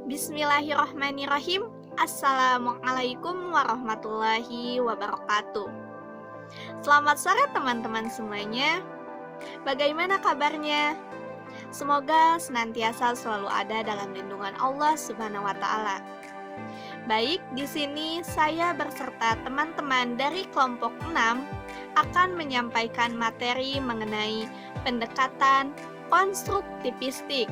Bismillahirrahmanirrahim. Assalamualaikum warahmatullahi wabarakatuh. Selamat sore teman-teman semuanya. Bagaimana kabarnya? Semoga senantiasa selalu ada dalam lindungan Allah Subhanahu wa taala. Baik, di sini saya berserta teman-teman dari kelompok 6 akan menyampaikan materi mengenai pendekatan konstruktivistik.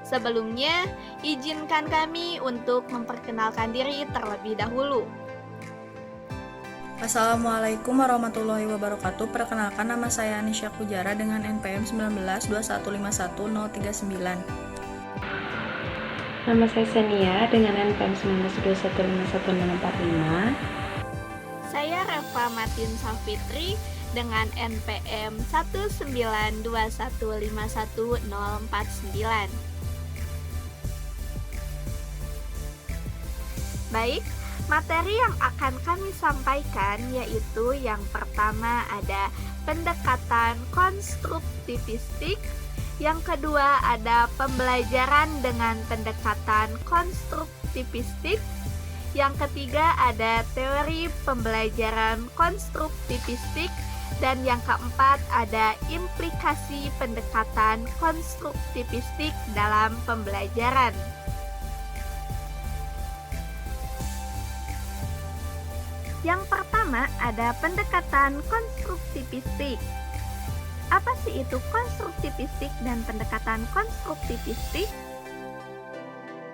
Sebelumnya, izinkan kami untuk memperkenalkan diri terlebih dahulu. Assalamualaikum warahmatullahi wabarakatuh. Perkenalkan, nama saya Anisya Kujara dengan NPM 192151-039. Nama saya Senia dengan NPM 192151-045. Saya Reva Matin Safitri dengan NPM 1921515049. Baik, materi yang akan kami sampaikan yaitu yang pertama ada pendekatan konstruktivistik, yang kedua ada pembelajaran dengan pendekatan konstruktivistik, yang ketiga ada teori pembelajaran konstruktivistik, dan yang keempat ada implikasi pendekatan konstruktivistik dalam pembelajaran. Yang pertama ada pendekatan konstruktivistik. Apa sih itu konstruktivistik dan pendekatan konstruktivistik?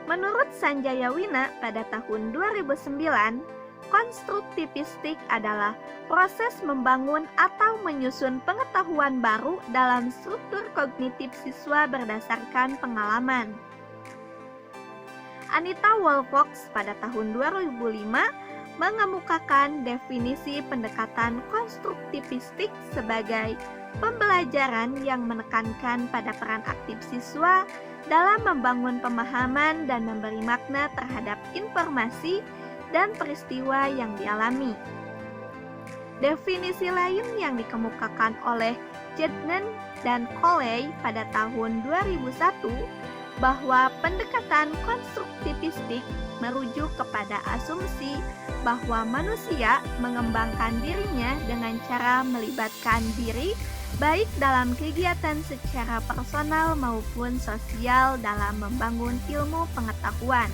Menurut Sanjaya Wina pada tahun 2009, konstruktivistik adalah proses membangun atau menyusun pengetahuan baru dalam struktur kognitif siswa berdasarkan pengalaman. Anita Wolfox pada tahun 2005 mengemukakan definisi pendekatan konstruktivistik sebagai pembelajaran yang menekankan pada peran aktif siswa dalam membangun pemahaman dan memberi makna terhadap informasi dan peristiwa yang dialami. Definisi lain yang dikemukakan oleh Jednan dan Coley pada tahun 2001 bahwa pendekatan konstruktivistik merujuk kepada asumsi bahwa manusia mengembangkan dirinya dengan cara melibatkan diri baik dalam kegiatan secara personal maupun sosial dalam membangun ilmu pengetahuan.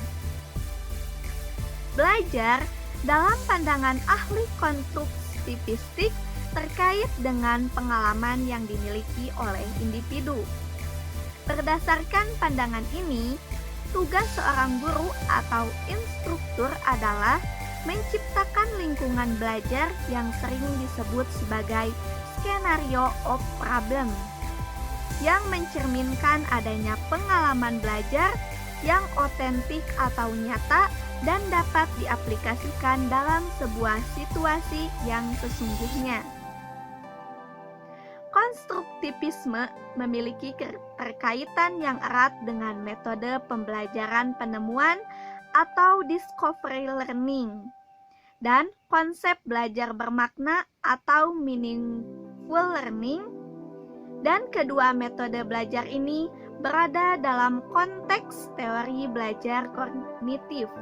Belajar dalam pandangan ahli konstruktivistik terkait dengan pengalaman yang dimiliki oleh individu. Berdasarkan pandangan ini, tugas seorang guru atau instruktur adalah menciptakan lingkungan belajar yang sering disebut sebagai skenario of problem, yang mencerminkan adanya pengalaman belajar yang otentik atau nyata dan dapat diaplikasikan dalam sebuah situasi yang sesungguhnya. Konstruktivisme memiliki keterkaitan yang erat dengan metode pembelajaran penemuan atau discovery learning dan konsep belajar bermakna atau meaningful learning, dan kedua metode belajar ini berada dalam konteks teori belajar kognitif.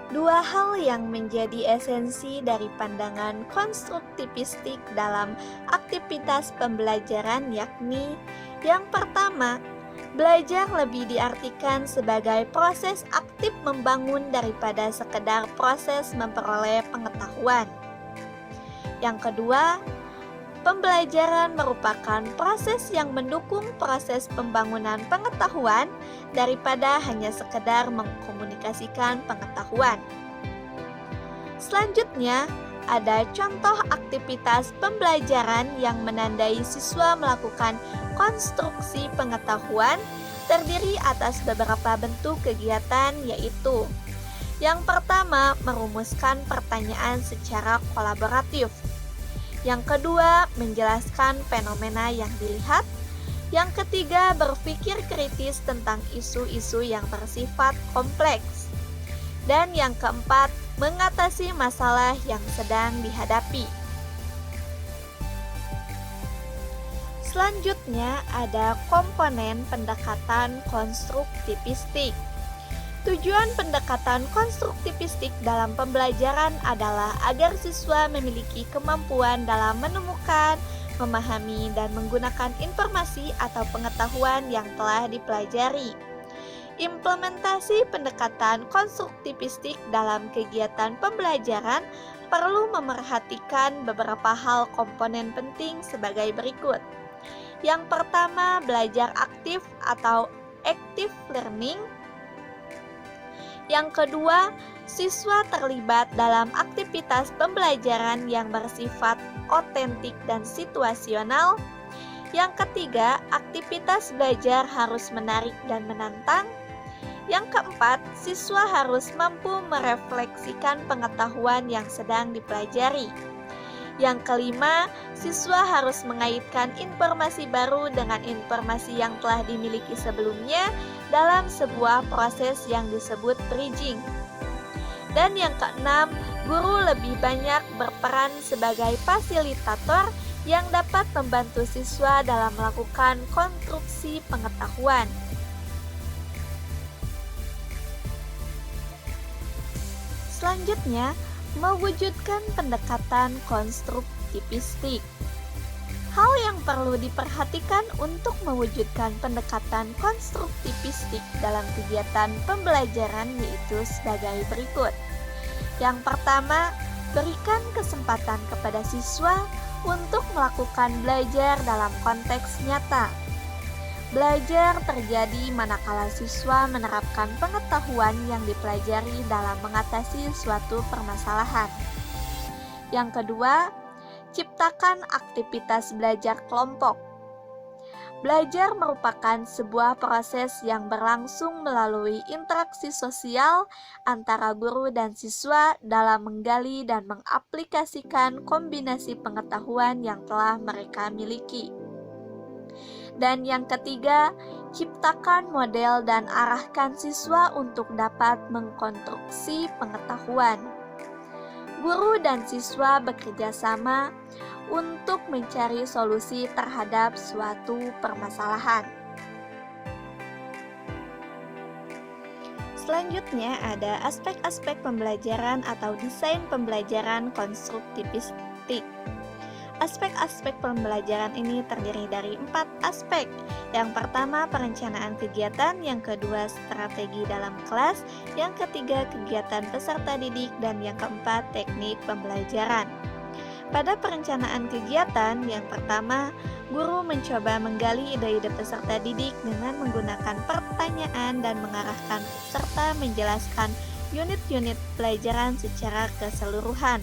Dua hal yang menjadi esensi dari pandangan konstruktivistik dalam aktivitas pembelajaran yakni yang pertama, belajar lebih diartikan sebagai proses aktif membangun daripada sekedar proses memperoleh pengetahuan. Yang kedua, pembelajaran merupakan proses yang mendukung proses pembangunan pengetahuan daripada hanya sekedar mengkomunikasikan pengetahuan. Selanjutnya, ada contoh aktivitas pembelajaran yang menandai siswa melakukan konstruksi pengetahuan terdiri atas beberapa bentuk kegiatan, yaitu yang pertama, merumuskan pertanyaan secara kolaboratif. Yang kedua, menjelaskan fenomena yang dilihat. Yang ketiga, berpikir kritis tentang isu-isu yang bersifat kompleks. Dan yang keempat, mengatasi masalah yang sedang dihadapi. Selanjutnya ada komponen pendekatan konstruktivistik. Tujuan pendekatan konstruktivistik dalam pembelajaran adalah agar siswa memiliki kemampuan dalam menemukan, memahami, dan menggunakan informasi atau pengetahuan yang telah dipelajari. Implementasi pendekatan konstruktivistik dalam kegiatan pembelajaran perlu memerhatikan beberapa hal komponen penting sebagai berikut. Yang pertama, belajar aktif atau active learning. Yang kedua, siswa terlibat dalam aktivitas pembelajaran yang bersifat otentik dan situasional. Yang ketiga, aktivitas belajar harus menarik dan menantang. Yang keempat, siswa harus mampu merefleksikan pengetahuan yang sedang dipelajari. Yang kelima, siswa harus mengaitkan informasi baru dengan informasi yang telah dimiliki sebelumnya dalam sebuah proses yang disebut bridging. Dan yang keenam, guru lebih banyak berperan sebagai fasilitator yang dapat membantu siswa dalam melakukan konstruksi pengetahuan. Selanjutnya, mewujudkan pendekatan konstruktivistik. Hal yang perlu diperhatikan untuk mewujudkan pendekatan konstruktivistik dalam kegiatan pembelajaran yaitu sebagai berikut. Yang pertama, berikan kesempatan kepada siswa untuk melakukan belajar dalam konteks nyata. Belajar terjadi manakala siswa menerapkan pengetahuan yang dipelajari dalam mengatasi suatu permasalahan. Yang kedua, ciptakan aktivitas belajar kelompok. Belajar merupakan sebuah proses yang berlangsung melalui interaksi sosial antara guru dan siswa dalam menggali dan mengaplikasikan kombinasi pengetahuan yang telah mereka miliki. Dan yang ketiga, ciptakan model dan arahkan siswa untuk dapat mengkonstruksi pengetahuan. Guru dan siswa bekerja sama untuk mencari solusi terhadap suatu permasalahan. Selanjutnya ada aspek-aspek pembelajaran atau desain pembelajaran konstruktivistik. Aspek-aspek pembelajaran ini terdiri dari 4 aspek. Yang pertama, perencanaan kegiatan. Yang kedua, strategi dalam kelas. Yang ketiga, kegiatan peserta didik. Dan yang keempat, teknik pembelajaran. Pada perencanaan kegiatan, yang pertama, guru mencoba menggali ide-ide peserta didik dengan menggunakan pertanyaan dan mengarahkan serta menjelaskan unit-unit pelajaran secara keseluruhan.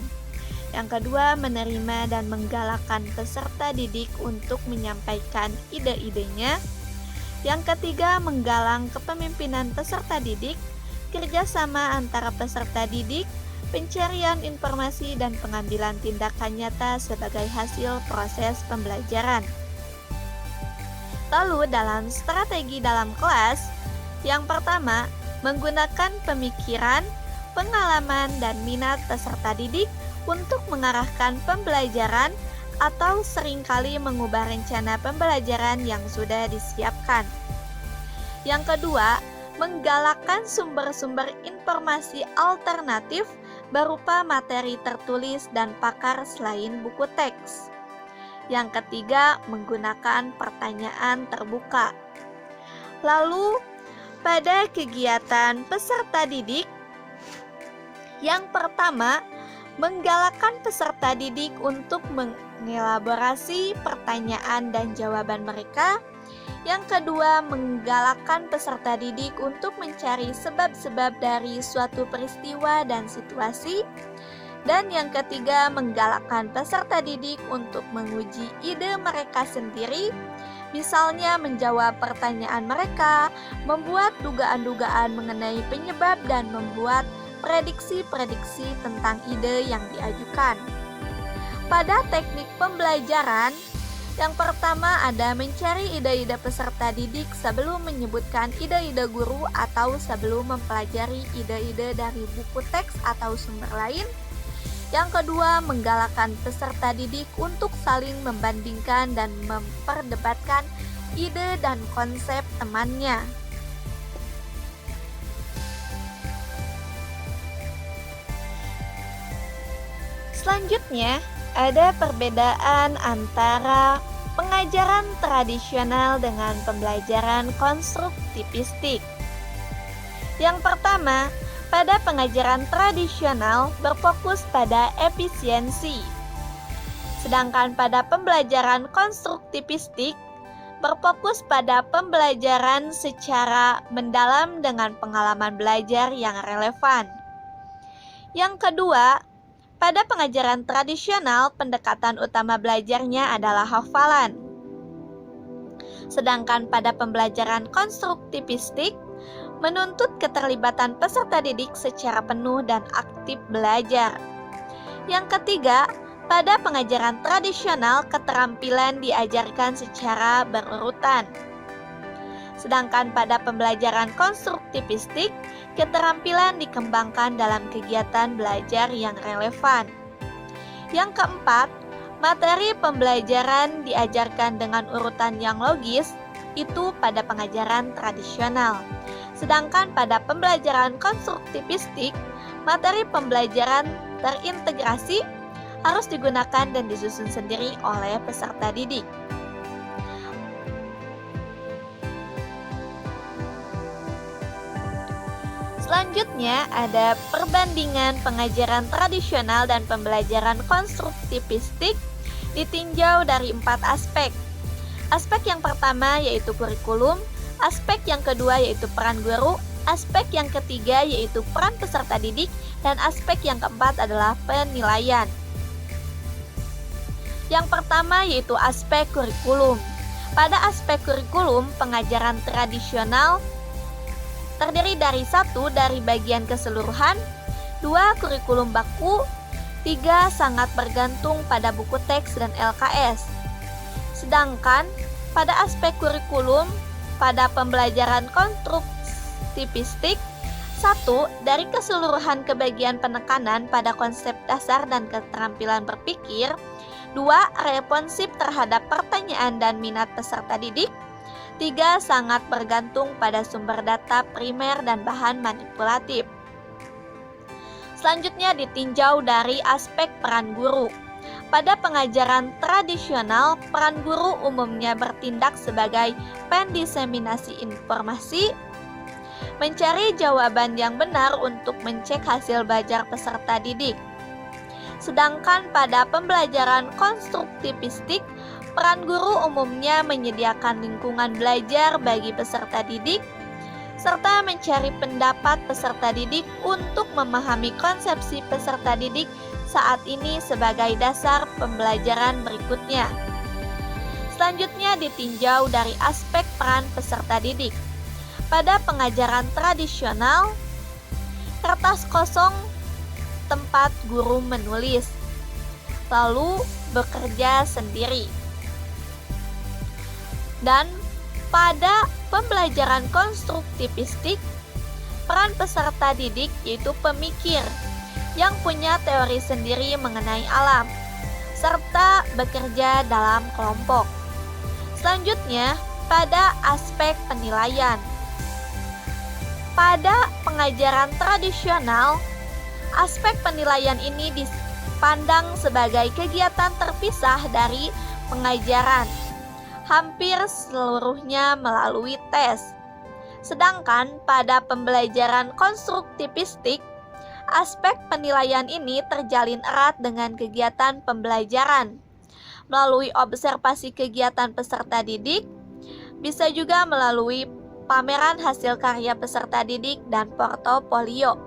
Yang kedua, menerima dan menggalakkan peserta didik untuk menyampaikan ide-idenya. Yang ketiga, menggalang kepemimpinan peserta didik, kerjasama antara peserta didik, pencarian informasi dan pengambilan tindakan nyata sebagai hasil proses pembelajaran. Lalu dalam strategi dalam kelas, yang pertama, menggunakan pemikiran, pengalaman, dan minat peserta didik untuk mengarahkan pembelajaran atau seringkali mengubah rencana pembelajaran yang sudah disiapkan. Yang kedua, menggalakkan sumber-sumber informasi alternatif berupa materi tertulis dan pakar selain buku teks. Yang ketiga, menggunakan pertanyaan terbuka. Lalu, pada kegiatan peserta didik, yang pertama, menggalakkan peserta didik untuk mengelaborasi pertanyaan dan jawaban mereka. Yang kedua, menggalakkan peserta didik untuk mencari sebab-sebab dari suatu peristiwa dan situasi. Dan yang ketiga, menggalakkan peserta didik untuk menguji ide mereka sendiri, misalnya menjawab pertanyaan mereka, membuat dugaan-dugaan mengenai penyebab, dan membuat prediksi-prediksi tentang ide yang diajukan. Pada teknik pembelajaran, yang pertama ada mencari ide-ide peserta didik sebelum menyebutkan ide-ide guru atau sebelum mempelajari ide-ide dari buku teks atau sumber lain. Yang kedua, menggalakkan peserta didik untuk saling membandingkan dan memperdebatkan ide dan konsep temannya. Selanjutnya, ada perbedaan antara pengajaran tradisional dengan pembelajaran konstruktivistik. Yang pertama, pada pengajaran tradisional berfokus pada efisiensi. Sedangkan pada pembelajaran konstruktivistik berfokus pada pembelajaran secara mendalam dengan pengalaman belajar yang relevan. Yang kedua, pada pengajaran tradisional pendekatan utama belajarnya adalah hafalan. Sedangkan pada pembelajaran konstruktivistik menuntut keterlibatan peserta didik secara penuh dan aktif belajar. Yang ketiga, pada pengajaran tradisional keterampilan diajarkan secara berurutan. Sedangkan pada pembelajaran konstruktivistik, keterampilan dikembangkan dalam kegiatan belajar yang relevan. Yang keempat, materi pembelajaran diajarkan dengan urutan yang logis, itu pada pengajaran tradisional. Sedangkan pada pembelajaran konstruktivistik, materi pembelajaran terintegrasi harus digunakan dan disusun sendiri oleh peserta didik. Selanjutnya ada perbandingan pengajaran tradisional dan pembelajaran konstruktivistik ditinjau dari 4 aspek. Aspek yang pertama yaitu kurikulum, aspek yang kedua yaitu peran guru, aspek yang ketiga yaitu peran peserta didik, dan aspek yang keempat adalah penilaian. Yang pertama yaitu aspek kurikulum. Pada aspek kurikulum, pengajaran tradisional terdiri dari 1 dari bagian keseluruhan, 2 kurikulum baku, 3 sangat bergantung pada buku teks dan LKS. Sedangkan pada aspek kurikulum, pada pembelajaran konstruktivistik, 1 dari keseluruhan kebagian penekanan pada konsep dasar dan keterampilan berpikir, 2 responsif terhadap pertanyaan dan minat peserta didik, 3 sangat bergantung pada sumber data primer dan bahan manipulatif. Selanjutnya ditinjau dari aspek peran guru. Pada pengajaran tradisional, peran guru umumnya bertindak sebagai pendiseminasi informasi, mencari jawaban yang benar untuk mencek hasil belajar peserta didik. Sedangkan pada pembelajaran konstruktivistik, peran guru umumnya menyediakan lingkungan belajar bagi peserta didik, serta mencari pendapat peserta didik untuk memahami konsepsi peserta didik saat ini sebagai dasar pembelajaran berikutnya. Selanjutnya ditinjau dari aspek peran peserta didik. Pada pengajaran tradisional, kertas kosong tempat guru menulis, lalu bekerja sendiri. Dan pada pembelajaran konstruktivistik, peran peserta didik yaitu pemikir yang punya teori sendiri mengenai alam, serta bekerja dalam kelompok. Selanjutnya, pada aspek penilaian. Pada pengajaran tradisional, aspek penilaian ini dipandang sebagai kegiatan terpisah dari pengajaran, hampir seluruhnya melalui tes. Sedangkan pada pembelajaran konstruktivistik, aspek penilaian ini terjalin erat dengan kegiatan pembelajaran. Melalui observasi kegiatan peserta didik, bisa juga melalui pameran hasil karya peserta didik dan portofolio.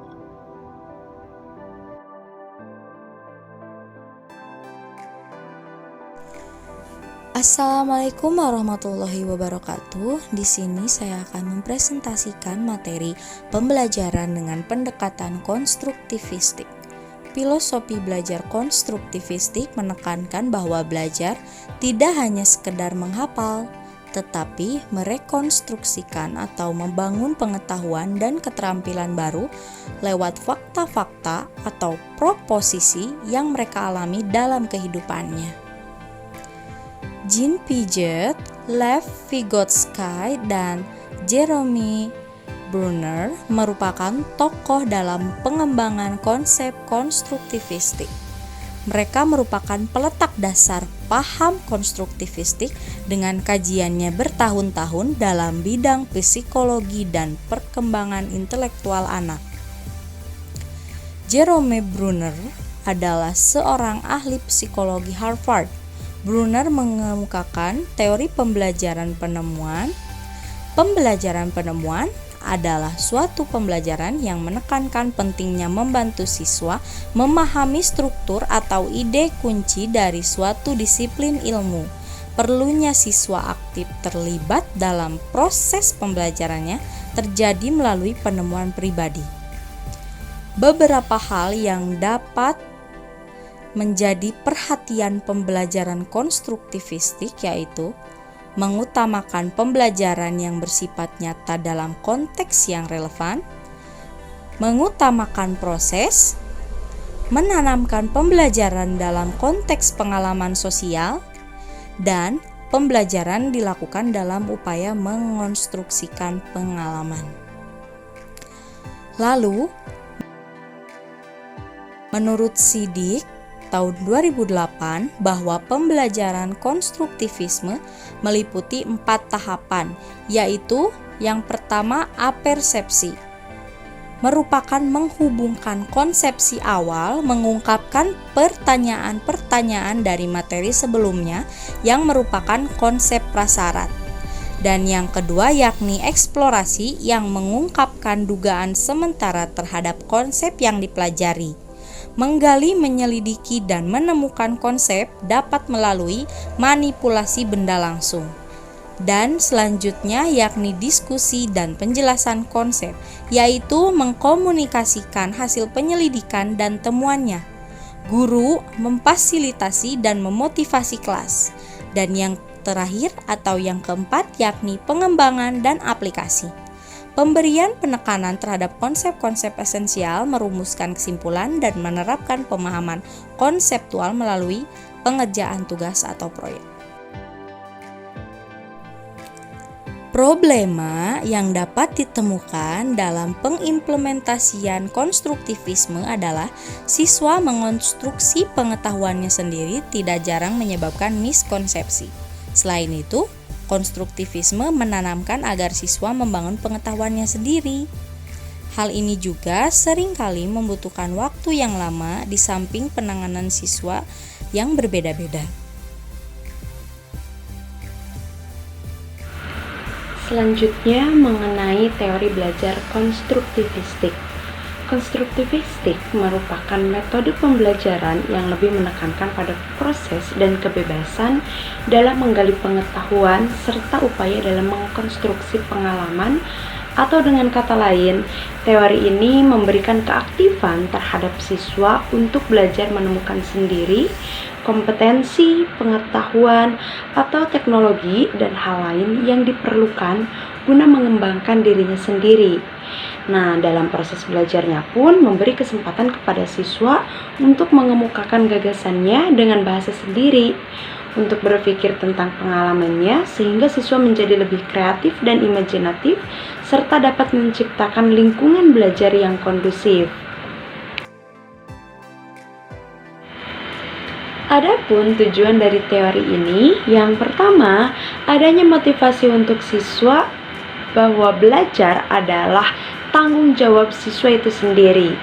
Assalamualaikum warahmatullahi wabarakatuh. Di sini saya akan mempresentasikan materi pembelajaran dengan pendekatan konstruktivistik. Filosofi belajar konstruktivistik menekankan bahwa belajar tidak hanya sekedar menghafal, tetapi merekonstruksikan atau membangun pengetahuan dan keterampilan baru lewat fakta-fakta atau proposisi yang mereka alami dalam kehidupannya. Jean Piaget, Lev Vygotsky, dan Jerome Bruner merupakan tokoh dalam pengembangan konsep konstruktivistik. Mereka merupakan peletak dasar paham konstruktivistik dengan kajiannya bertahun-tahun dalam bidang psikologi dan perkembangan intelektual anak. Jerome Bruner adalah seorang ahli psikologi Harvard. Bruner mengemukakan teori pembelajaran penemuan. Pembelajaran penemuan adalah suatu pembelajaran yang menekankan pentingnya membantu siswa memahami struktur atau ide kunci dari suatu disiplin ilmu. Perlunya siswa aktif terlibat dalam proses pembelajarannya terjadi melalui penemuan pribadi. Beberapa hal yang dapat menjadi perhatian pembelajaran konstruktivistik yaitu mengutamakan pembelajaran yang bersifat nyata dalam konteks yang relevan, mengutamakan proses, menanamkan pembelajaran dalam konteks pengalaman sosial, dan pembelajaran dilakukan dalam upaya mengonstruksikan pengalaman. Lalu, menurut Sidik tahun 2008 bahwa pembelajaran konstruktivisme meliputi 4 tahapan, yaitu yang pertama apersepsi, merupakan menghubungkan konsepsi awal, mengungkapkan pertanyaan-pertanyaan dari materi sebelumnya yang merupakan konsep prasyarat. Dan yang kedua yakni eksplorasi yang mengungkapkan dugaan sementara terhadap konsep yang dipelajari. Menggali, menyelidiki, dan menemukan konsep dapat melalui manipulasi benda langsung. Dan selanjutnya yakni diskusi dan penjelasan konsep, yaitu mengkomunikasikan hasil penyelidikan dan temuannya. Guru memfasilitasi dan memotivasi kelas. Dan yang terakhir atau yang keempat yakni pengembangan dan aplikasi. Pemberian penekanan terhadap konsep-konsep esensial, merumuskan kesimpulan, dan menerapkan pemahaman konseptual melalui pengerjaan tugas atau proyek. Problema yang dapat ditemukan dalam pengimplementasian konstruktivisme adalah siswa mengonstruksi pengetahuannya sendiri tidak jarang menyebabkan miskonsepsi. Selain itu, konstruktivisme menanamkan agar siswa membangun pengetahuannya sendiri. Hal ini juga seringkali membutuhkan waktu yang lama di samping penanganan siswa yang berbeda-beda. Selanjutnya mengenai teori belajar konstruktivistik. Konstruktivistik merupakan metode pembelajaran yang lebih menekankan pada proses dan kebebasan dalam menggali pengetahuan serta upaya dalam mengkonstruksi pengalaman, atau dengan kata lain, teori ini memberikan keaktifan terhadap siswa untuk belajar menemukan sendiri kompetensi, pengetahuan, atau teknologi dan hal lain yang diperlukan guna mengembangkan dirinya sendiri. Nah, dalam proses belajarnya pun memberi kesempatan kepada siswa untuk mengemukakan gagasannya dengan bahasa sendiri, untuk berpikir tentang pengalamannya sehingga siswa menjadi lebih kreatif dan imajinatif serta dapat menciptakan lingkungan belajar yang kondusif. Adapun tujuan dari teori ini, yang pertama, adanya motivasi untuk siswa bahwa belajar adalah tanggung jawab siswa itu sendiri.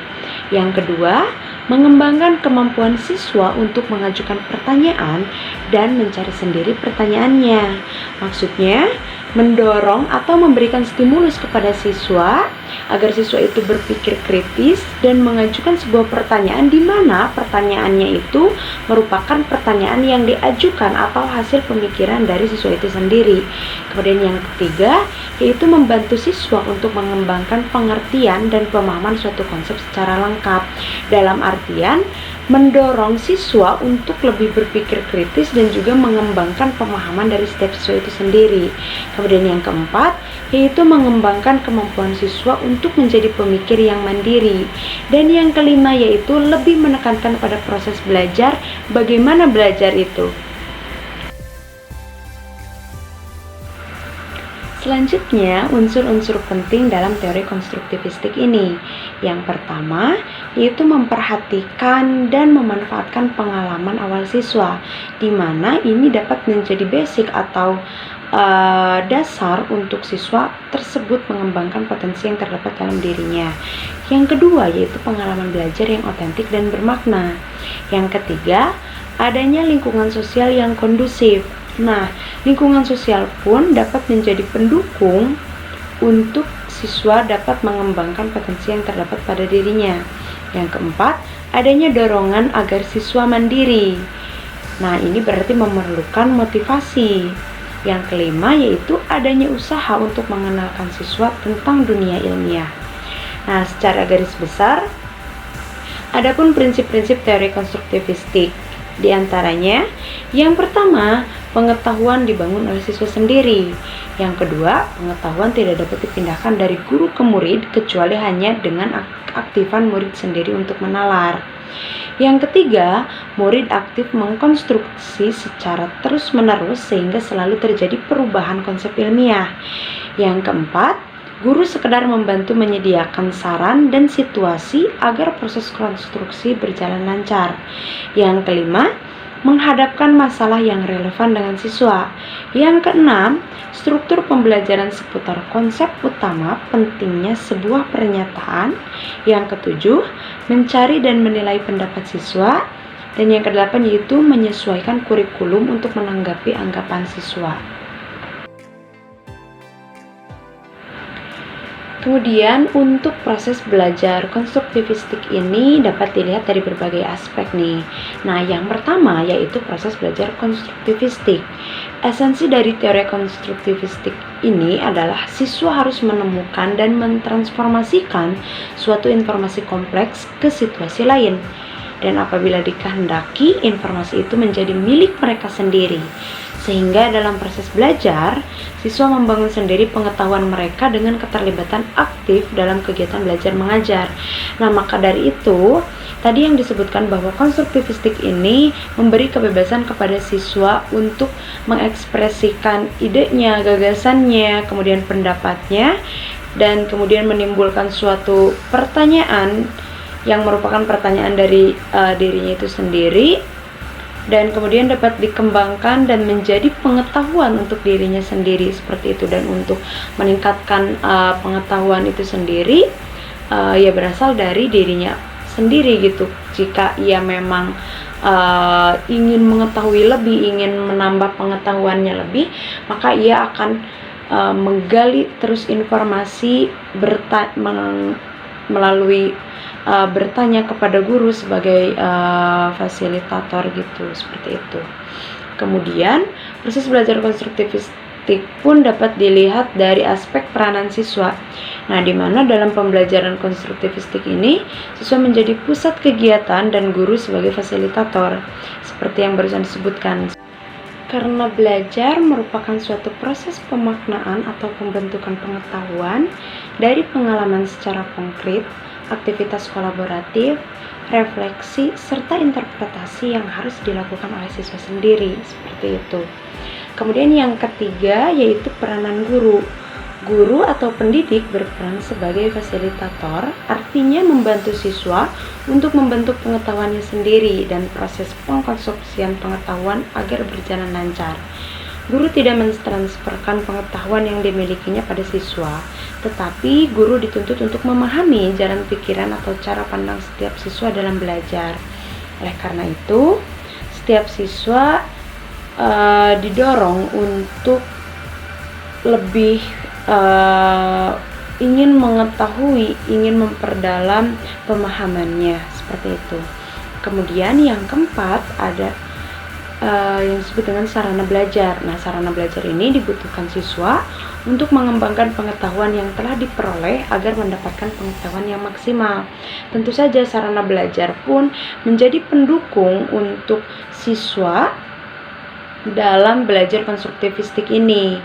Yang kedua, mengembangkan kemampuan siswa untuk mengajukan pertanyaan dan mencari sendiri pertanyaannya. Maksudnya, mendorong atau memberikan stimulus kepada siswa agar siswa itu berpikir kritis dan mengajukan sebuah pertanyaan di mana pertanyaannya itu merupakan pertanyaan yang diajukan atau hasil pemikiran dari siswa itu sendiri. Kemudian yang ketiga, yaitu membantu siswa untuk mengembangkan pengertian dan pemahaman suatu konsep secara lengkap. Dalam artian, mendorong siswa untuk lebih berpikir kritis dan juga mengembangkan pemahaman dari setiap siswa itu sendiri. Kemudian yang keempat, yaitu mengembangkan kemampuan siswa untuk menjadi pemikir yang mandiri. Dan yang kelima, yaitu lebih menekankan pada proses belajar, bagaimana belajar itu. Selanjutnya, unsur-unsur penting dalam teori konstruktivistik ini. Yang pertama, yaitu memperhatikan dan memanfaatkan pengalaman awal siswa, di mana ini dapat menjadi basic atau dasar untuk siswa tersebut mengembangkan potensi yang terdapat dalam dirinya. Yang kedua, yaitu pengalaman belajar yang otentik dan bermakna. Yang ketiga, adanya lingkungan sosial yang kondusif. Nah, lingkungan sosial pun dapat menjadi pendukung untuk siswa dapat mengembangkan potensi yang terdapat pada dirinya. Yang keempat, adanya dorongan agar siswa mandiri. Nah, ini berarti memerlukan motivasi. Yang kelima, yaitu adanya usaha untuk mengenalkan siswa tentang dunia ilmiah. Nah, secara garis besar, adapun prinsip-prinsip teori konstruktivistik. Di antaranya, yang pertama, pengetahuan dibangun oleh siswa sendiri. Yang kedua, pengetahuan tidak dapat dipindahkan dari guru ke murid kecuali hanya dengan aktifan murid sendiri untuk menalar. Yang ketiga, murid aktif mengkonstruksi secara terus-menerus sehingga selalu terjadi perubahan konsep ilmiah. Yang keempat, guru sekedar membantu menyediakan saran dan situasi agar proses konstruksi berjalan lancar. Yang kelima, menghadapkan masalah yang relevan dengan siswa. Yang keenam, struktur pembelajaran seputar konsep utama pentingnya sebuah pernyataan. Yang ketujuh, mencari dan menilai pendapat siswa. Dan yang kedelapan, yaitu menyesuaikan kurikulum untuk menanggapi anggapan siswa. Kemudian untuk proses belajar konstruktivistik ini dapat dilihat dari berbagai aspek nih. Nah, yang pertama yaitu proses belajar konstruktivistik. Esensi dari teori konstruktivistik ini adalah siswa harus menemukan dan mentransformasikan suatu informasi kompleks ke situasi lain. Dan apabila dikehendaki, informasi itu menjadi milik mereka sendiri. Sehingga dalam proses belajar, siswa membangun sendiri pengetahuan mereka dengan keterlibatan aktif dalam kegiatan belajar mengajar. Nah, maka dari itu, tadi yang disebutkan bahwa konstruktivistik ini memberi kebebasan kepada siswa untuk mengekspresikan idenya, gagasannya, kemudian pendapatnya, dan kemudian menimbulkan suatu pertanyaan yang merupakan pertanyaan dari dirinya itu sendiri, dan kemudian dapat dikembangkan dan menjadi pengetahuan untuk dirinya sendiri seperti itu. Dan untuk meningkatkan pengetahuan itu sendiri ya berasal dari dirinya sendiri gitu. Jika ia memang ingin mengetahui lebih, ingin menambah pengetahuannya lebih, maka ia akan menggali terus informasi melalui bertanya kepada guru sebagai fasilitator gitu, seperti itu. Kemudian proses belajar konstruktivistik pun dapat dilihat dari aspek peranan siswa. Nah, di mana dalam pembelajaran konstruktivistik ini siswa menjadi pusat kegiatan dan guru sebagai fasilitator, seperti yang barusan disebutkan. Karena belajar merupakan suatu proses pemaknaan atau pembentukan pengetahuan dari pengalaman secara konkret, aktivitas kolaboratif, refleksi, serta interpretasi yang harus dilakukan oleh siswa sendiri, seperti itu. Kemudian yang ketiga yaitu peranan guru. Guru atau pendidik berperan sebagai fasilitator, artinya membantu siswa untuk membentuk pengetahuannya sendiri dan proses pengkonstruksian pengetahuan agar berjalan lancar. Guru tidak mentransferkan pengetahuan yang dimilikinya pada siswa, tetapi guru dituntut untuk memahami jalan pikiran atau cara pandang setiap siswa dalam belajar. Oleh karena itu, setiap siswa didorong untuk lebih ingin mengetahui, ingin memperdalam pemahamannya, seperti itu. Kemudian yang keempat yang disebut dengan sarana belajar. Nah, sarana belajar ini dibutuhkan siswa untuk mengembangkan pengetahuan yang telah diperoleh agar mendapatkan pengetahuan yang maksimal. Tentu saja sarana belajar pun menjadi pendukung untuk siswa dalam belajar konstruktivistik ini.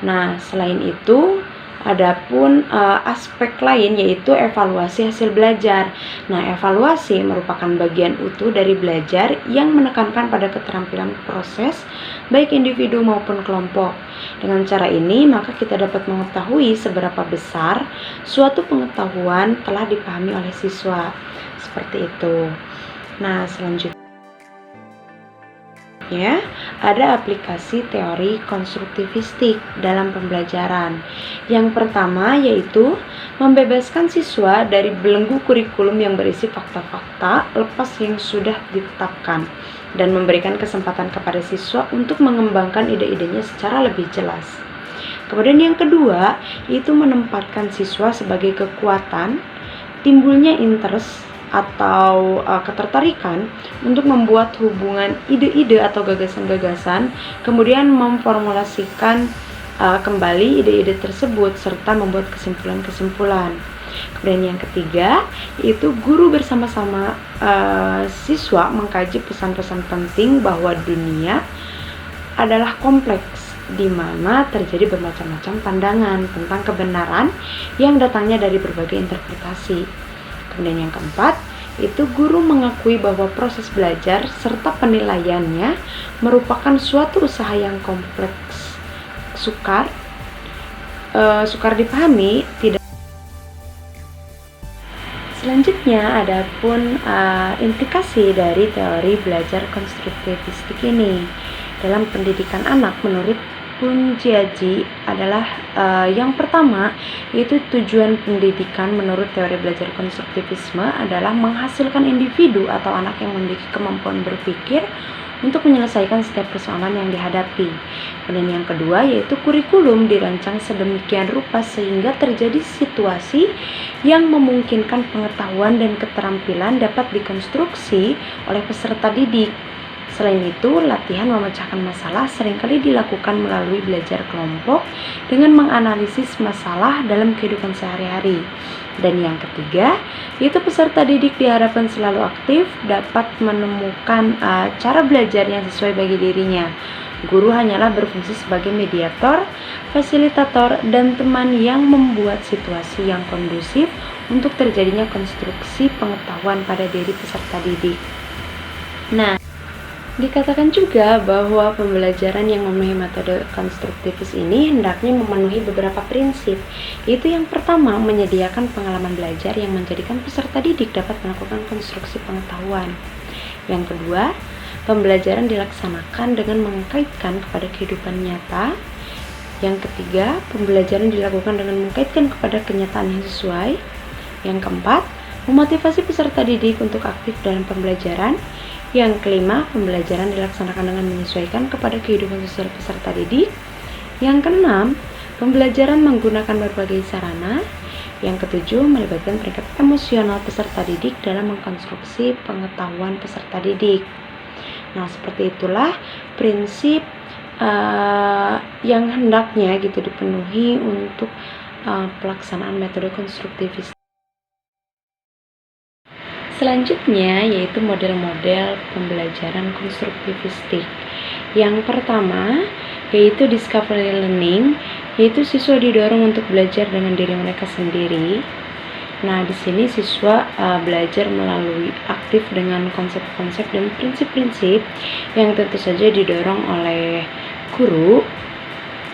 Nah, selain itu, adapun aspek lain yaitu evaluasi hasil belajar. Nah, evaluasi merupakan bagian utuh dari belajar yang menekankan pada keterampilan proses baik individu maupun kelompok. Dengan cara ini, maka kita dapat mengetahui seberapa besar suatu pengetahuan telah dipahami oleh siswa. Seperti itu. Nah, selanjutnya ada aplikasi teori konstruktivistik dalam pembelajaran. Yang pertama yaitu membebaskan siswa dari belenggu kurikulum yang berisi fakta-fakta lepas yang sudah ditetapkan dan memberikan kesempatan kepada siswa untuk mengembangkan ide-idenya secara lebih jelas. Kemudian yang kedua yaitu menempatkan siswa sebagai kekuatan timbulnya interest atau ketertarikan untuk membuat hubungan ide-ide atau gagasan-gagasan, kemudian memformulasikan kembali ide-ide tersebut serta membuat kesimpulan-kesimpulan. Kemudian yang ketiga yaitu guru bersama-sama siswa mengkaji pesan-pesan penting bahwa dunia adalah kompleks di mana terjadi bermacam-macam pandangan tentang kebenaran yang datangnya dari berbagai interpretasi. Kemudian yang keempat, itu guru mengakui bahwa proses belajar serta penilaiannya merupakan suatu usaha yang kompleks, sukar dipahami, tidak. Selanjutnya, adapun implikasi dari teori belajar konstruktivistik ini dalam pendidikan anak menurut Punjaji adalah yang pertama, yaitu tujuan pendidikan menurut teori belajar konstruktivisme adalah menghasilkan individu atau anak yang memiliki kemampuan berpikir untuk menyelesaikan setiap persoalan yang dihadapi. Kemudian yang kedua yaitu kurikulum dirancang sedemikian rupa sehingga terjadi situasi yang memungkinkan pengetahuan dan keterampilan dapat dikonstruksi oleh peserta didik. Selain itu, latihan memecahkan masalah seringkali dilakukan melalui belajar kelompok dengan menganalisis masalah dalam kehidupan sehari-hari. Dan yang ketiga, yaitu peserta didik diharapkan selalu aktif dapat menemukan cara belajar yang sesuai bagi dirinya. Guru hanyalah berfungsi sebagai mediator, fasilitator, dan teman yang membuat situasi yang kondusif untuk terjadinya konstruksi pengetahuan pada diri peserta didik. Nah, dikatakan juga bahwa pembelajaran yang memenuhi metode konstruktivis ini hendaknya memenuhi beberapa prinsip, yaitu yang pertama, menyediakan pengalaman belajar yang menjadikan peserta didik dapat melakukan konstruksi pengetahuan. Yang kedua, pembelajaran dilaksanakan dengan mengkaitkan kepada kehidupan nyata. Yang ketiga, pembelajaran dilakukan dengan mengkaitkan kepada kenyataan yang sesuai. Yang keempat, memotivasi peserta didik untuk aktif dalam pembelajaran. Yang kelima, pembelajaran dilaksanakan dengan menyesuaikan kepada kehidupan sosial peserta didik. Yang keenam, pembelajaran menggunakan berbagai sarana. Yang ketujuh, melibatkan peringkat emosional peserta didik dalam mengkonstruksi pengetahuan peserta didik. Nah, seperti itulah prinsip yang hendaknya gitu dipenuhi untuk pelaksanaan metode konstruktivis. Selanjutnya yaitu model-model pembelajaran konstruktivistik. Yang pertama yaitu discovery learning, yaitu siswa didorong untuk belajar dengan diri mereka sendiri. Nah, di sini siswa belajar melalui aktif dengan konsep-konsep dan prinsip-prinsip yang tentu saja didorong oleh guru.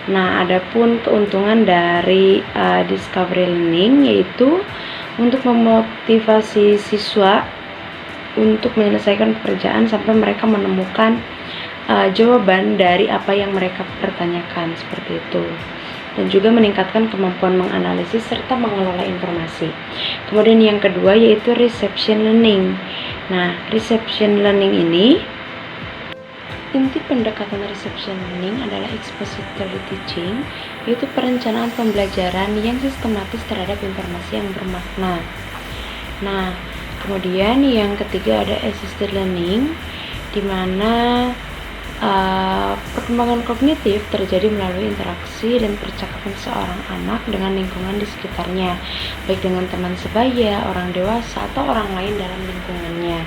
Nah, adapun keuntungan dari discovery learning yaitu untuk memotivasi siswa untuk menyelesaikan pekerjaan sampai mereka menemukan jawaban dari apa yang mereka pertanyakan, seperti itu. Dan juga meningkatkan kemampuan menganalisis serta mengelola informasi. Kemudian yang kedua yaitu reception learning. Nah, reception learning ini, inti pendekatan reception learning adalah expository teaching, yaitu perencanaan pembelajaran yang sistematis terhadap informasi yang bermakna. Nah, kemudian yang ketiga ada assisted learning, di mana perkembangan kognitif terjadi melalui interaksi dan percakapan seorang anak dengan lingkungan di sekitarnya, baik dengan teman sebaya, orang dewasa, atau orang lain dalam lingkungannya.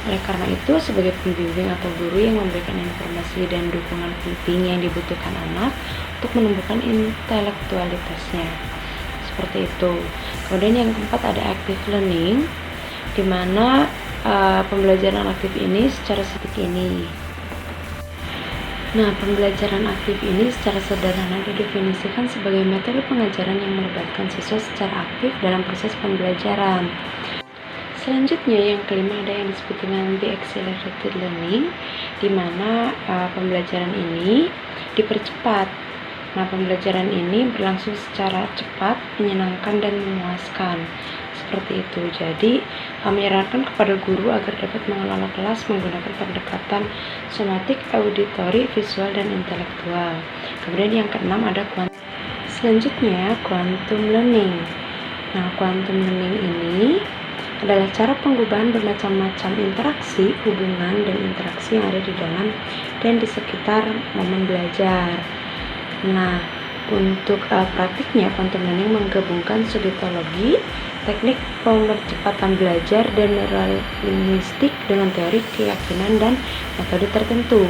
Oleh karena itu, sebagai pembimbing atau guru yang memberikan informasi dan dukungan penting yang dibutuhkan anak untuk menumbuhkan intelektualitasnya. Seperti itu. Kemudian yang keempat ada active learning, di mana pembelajaran aktif ini secara seperti ini. Nah, pembelajaran aktif ini secara sederhana didefinisikan sebagai metode pengajaran yang melibatkan siswa secara aktif dalam proses pembelajaran. Selanjutnya yang kelima ada yang disebut dengan the accelerated learning, di mana pembelajaran ini dipercepat. Nah, pembelajaran ini berlangsung secara cepat, menyenangkan, dan memuaskan. Seperti itu. Jadi, menyarankan kepada guru agar dapat mengelola kelas menggunakan pendekatan somatik, auditory, visual, dan intelektual. Kemudian yang keenam ada selanjutnya quantum learning. Nah, quantum learning ini adalah cara pengubahan bermacam-macam interaksi, hubungan, dan interaksi yang ada di dalam dan di sekitar momen belajar. Nah, untuk praktiknya, quantum learning menggabungkan suditologi, teknik pemercepatan belajar, dan neuralingvistik dengan teori keyakinan dan metode tertentu.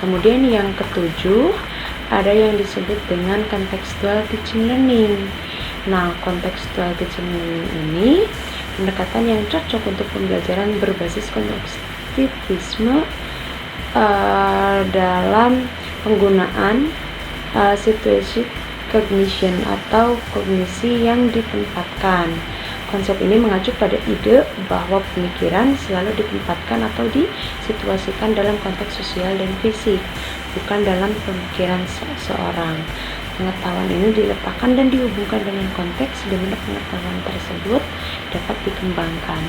Kemudian yang ketujuh, ada yang disebut dengan contextual teaching learning. Nah, contextual teaching learning ini pendekatan yang cocok untuk pembelajaran berbasis konstruktivisme dalam penggunaan situated cognition atau kognisi yang ditempatkan. Konsep ini mengacu pada ide bahwa pemikiran selalu ditempatkan atau disituasikan dalam konteks sosial dan fisik, bukan dalam pemikiran seseorang. Pengetahuan ini diletakkan dan dihubungkan dengan konteks di mana pengetahuan tersebut dapat dikembangkan.